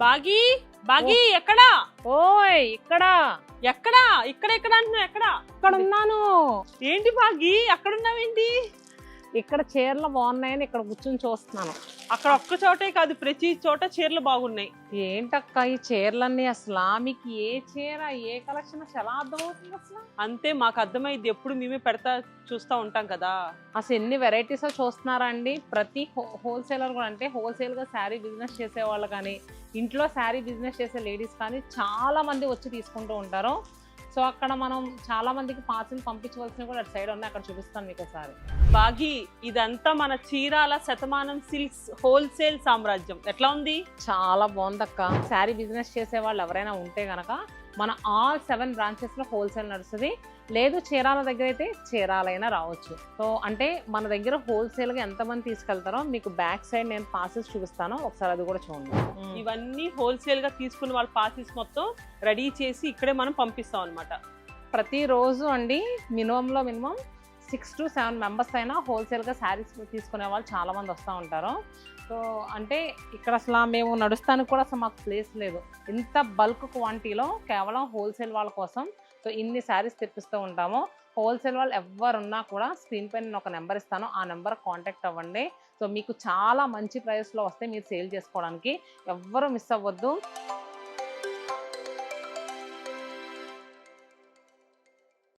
బాగి బాగి ఎక్కడా? ఓయ్ ఇక్కడ ఎక్కడా? ఇక్కడ అంటున్నావు? ఎక్కడా? ఇక్కడ ఉన్నాను. ఏంటి బాగి అక్కడున్నావేంటి? ఇక్కడ చీరలు బాగున్నాయని ఇక్కడ కూర్చుని చూస్తున్నాను. అక్కడ ఒక్క చోటే కాదు, ప్రతి చోట చీరలు బాగున్నాయి. ఏంటక్క ఈ చీరలన్నీ అసలు మీకు ఏ చీర ఏ కలెక్షన్ అసలు ఎలా అర్థమవుతుంది అసలు? అంతే, మాకు అర్థమైంది. ఎప్పుడు మేమే చూస్తూ ఉంటాం కదా. అసలు ఎన్ని వెరైటీస్ చూస్తున్నారా అండి. ప్రతి హోల్సేలర్ కూడా, అంటే హోల్సేల్ గా శారీ బిజినెస్ చేసే వాళ్ళు కానీ, ఇంట్లో శారీ బిజినెస్ చేసే లేడీస్ కానీ చాలా మంది వచ్చి తీసుకుంటూ ఉంటారు. సో అక్కడ మనం చాలా మందికి పార్సిల్ పంపించవలసినవి కూడా అటు సైడ్ ఉన్నాయి, అక్కడ చూపిస్తాను మీకు ఒకసారి. బాగి ఇదంతా మన చీరాల శతమానం సిల్క్స్ హోల్సేల్ సామ్రాజ్యం. ఎట్లా ఉంది? చాలా బాగుందక్క. శారీ బిజినెస్ చేసే వాళ్ళు ఎవరైనా ఉంటే గనక మన ఆల్ 7 బ్రాంచెస్ లో హోల్సేల్ నడుస్తుంది. లేదు చీరాల దగ్గర అయితే చీరాలైనా రావచ్చు. సో అంటే మన దగ్గర హోల్సేల్ గా ఎంతమంది తీసుకెళ్తారో మీకు బ్యాక్ సైడ్ నేను పార్సిల్స్ చూపిస్తాను, ఒకసారి అది కూడా చూడండి. ఇవన్నీ హోల్సేల్ గా తీసుకున్న వాళ్ళ పార్సిల్స్ మొత్తం రెడీ చేసి ఇక్కడే మనం పంపిస్తాం అనమాట. ప్రతిరోజు అండి మినిమం 6 to 7 మెంబర్స్ అయినా హోల్సేల్గా శారీస్ తీసుకునే వాళ్ళు చాలామంది వస్తూ ఉంటారు. సో అంటే ఇక్కడ అసలు మేము నడుస్తానికి కూడా అసలు మాకు ప్లేస్ లేదు. ఇంత బల్క్ క్వాంటిటీలో కేవలం హోల్సేల్ వాళ్ళ కోసం సో ఇన్ని శారీస్ తెప్పిస్తూ ఉంటాము. హోల్సేల్ వాళ్ళు ఎవరున్నా కూడా స్క్రీన్ పైన నేను ఒక నెంబర్ ఇస్తాను, ఆ నెంబర్ కాంటాక్ట్ అవ్వండి. సో మీకు చాలా మంచి ప్రైస్లో వస్తే మీరు సేల్ చేసుకోవడానికి ఎవ్వరూ మిస్ అవ్వద్దు.